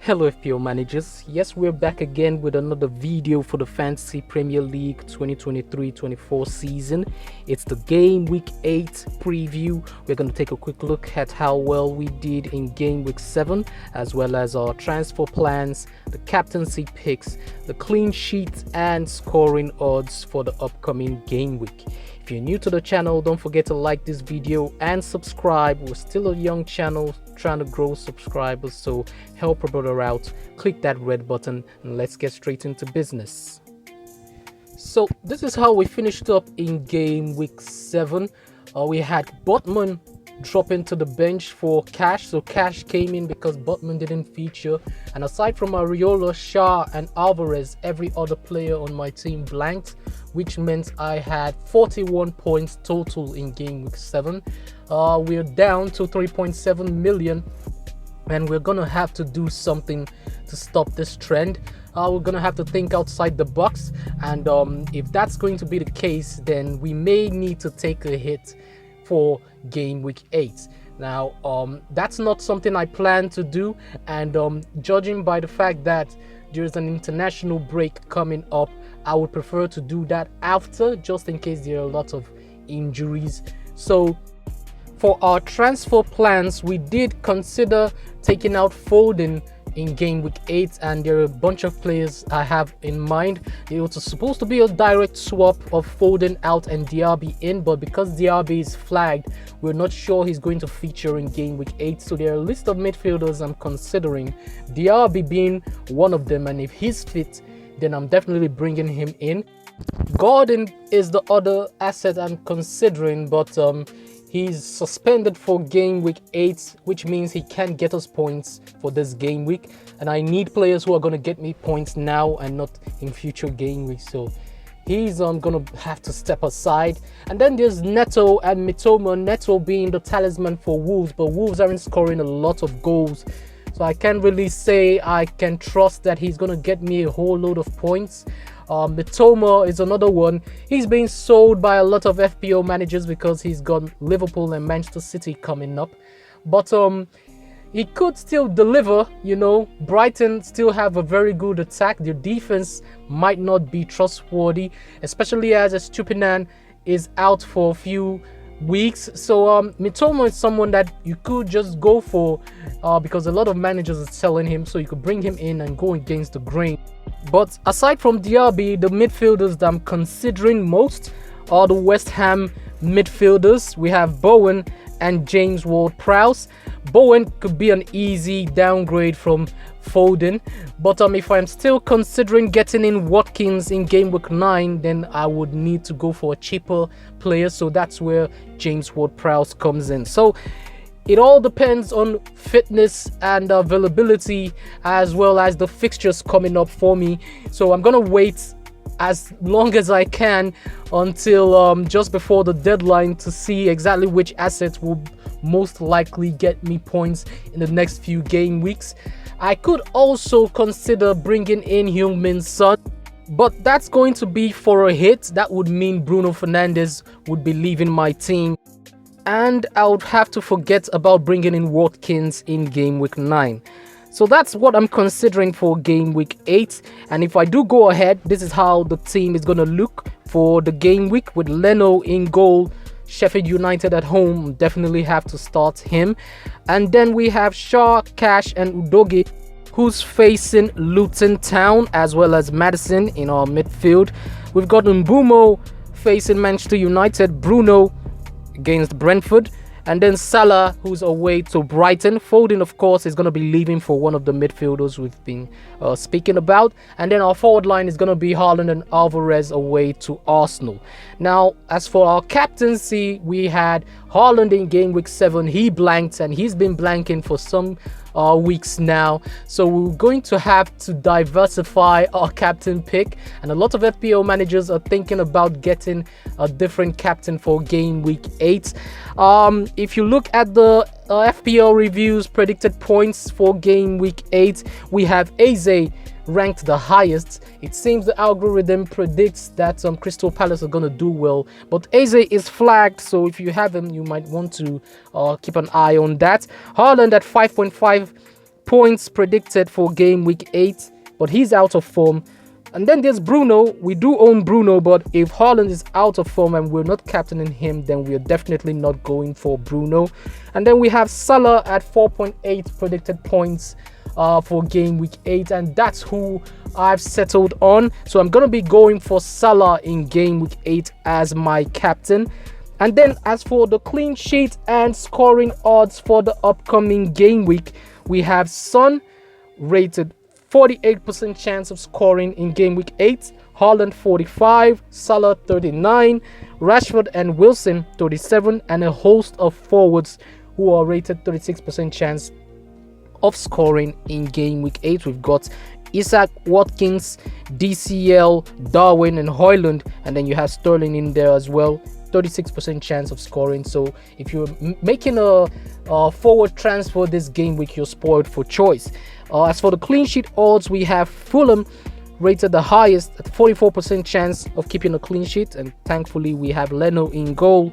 Hello FPL managers, yes, we're back again with another video for the Fantasy Premier League 2023-24 season. It's the Game Week 8 preview. We're going to take a quick look at how well we did in Game Week 7, as well as our transfer plans, the captaincy picks, the clean sheet and scoring odds for the upcoming game week. If you're new to the channel, don't forget to like this video and subscribe. We're still a young channel trying to grow subscribers, so help a brother out. Click that red button and let's get straight into business. So this is how we finished up in game week 7. We had Botman drop into the bench for Cash, so Cash came in because Botman didn't feature, and aside from Areola, Shah and Alvarez, every other player on my team blanked, which meant I had 41 points total in game week 7. We're down to 3.7 million, and we're gonna have to do something to stop this trend. We're gonna have to think outside the box, and if that's going to be the case, then we may need to take a hit for game week 8. Now that's not something I plan to do, and judging by the fact that there's an international break coming up, I would prefer to do that after, just in case there are a lot of injuries. So for our transfer plans, we did consider taking out Foden in game week 8, and there are a bunch of players I have in mind. It was supposed to be a direct swap of Foden out and Diaby in, but because Diaby is flagged, we're not sure he's going to feature in game week 8. So there are a list of midfielders I'm considering, Diaby being one of them, and if he's fit, then I'm definitely bringing him in. Gordon is the other asset I'm considering, but he's suspended for game week 8, which means he can't get us points for this game week, and I need players who are going to get me points now and not in future game weeks, so he's going to have to step aside. And then there's Neto and Mitoma, Neto being the talisman for Wolves, but Wolves aren't scoring a lot of goals, so I can't really say I can trust that he's going to get me a whole load of points. Mitoma is another one. He's being sold by a lot of FPL managers because he's got Liverpool and Manchester City coming up, but he could still deliver. You know, Brighton still have a very good attack. Their defense might not be trustworthy, especially as Estupinan is out for a few weeks. So Mitoma is someone that you could just go for because a lot of managers are selling him, so you could bring him in and go against the grain. But aside from Diaby, the midfielders that I'm considering most are the West Ham midfielders. We have Bowen and James Ward-Prowse. Bowen could be an easy downgrade from Foden, but if I'm still considering getting in Watkins in game week 9, then I would need to go for a cheaper player, so that's where James Ward-Prowse comes in. So it all depends on fitness and availability, as well as the fixtures coming up for me. So I'm gonna wait as long as I can until just before the deadline to see exactly which assets will most likely get me points in the next few game weeks. I could also consider bringing in Heung-min Son, but that's going to be for a hit. That would mean Bruno Fernandes would be leaving my team, and I would have to forget about bringing in Watkins in game week 9. So that's what I'm considering for game week 8. And if I do go ahead, this is how the team is going to look for the game week, with Leno in goal. Sheffield United at home, definitely have to start him. And then we have Shaw, Cash and Udogie, who's facing Luton Town, as well as Madison in our midfield. We've got Mbumo facing Manchester United, Bruno against Brentford, and then Salah, who's away to Brighton. Foden, of course, is going to be leaving for one of the midfielders we've been speaking about. And then our forward line is going to be Haaland and Alvarez away to Arsenal. Now, as for our captaincy, we had Haaland in game week 7. He blanked, and he's been blanking for some weeks now, so we're going to have to diversify our captain pick, and a lot of FPL managers are thinking about getting a different captain for game week 8. If you look at the FPL reviews predicted points for game week 8, we have Eze ranked the highest. It seems the algorithm predicts that Crystal Palace are going to do well, but Eze is flagged, so if you have him, you might want to keep an eye on that. Haaland at 5.5 points predicted for game week 8, but he's out of form. And then there's Bruno. We do own Bruno, but if Haaland is out of form and we're not captaining him, then we're definitely not going for Bruno. And then we have Salah at 4.8 predicted points for game week 8, and that's who I've settled on. So I'm going to be going for Salah in game week 8 as my captain. And then as for the clean sheet and scoring odds for the upcoming game week, we have Son rated 48% chance of scoring in game week 8, Haaland 45, Salah 39, Rashford and Wilson 37, and a host of forwards who are rated 36% chance of scoring in game week 8. We've got Isaac, Watkins, DCL, Darwin and Højlund, and then you have Sterling in there as well, 36% chance of scoring. So if you're making a forward transfer this game week, you're spoiled for choice. As for the clean sheet odds, we have Fulham rated the highest at 44% chance of keeping a clean sheet, and thankfully we have Leno in goal.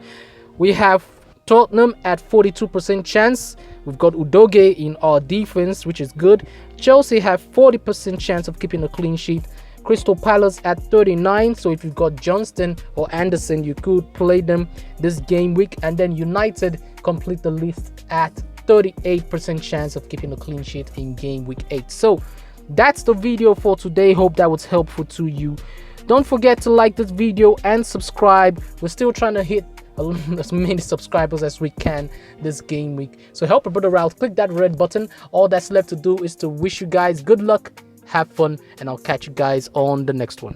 We have Tottenham at 42% chance. We've got Udogie in our defense, which is good. Chelsea have 40% chance of keeping a clean sheet. Crystal Palace at 39, so if you've got Johnston or Anderson, you could play them this game week. And then United complete the list at 38% chance of keeping a clean sheet in game week 8. So that's the video for today. Hope that was helpful to you. Don't forget to like this video and subscribe. We're still trying to hit as many subscribers as we can this game week, so help a brother out. Click that red button. All that's left to do is to wish you guys good luck, have fun, and I'll catch you guys on the next one.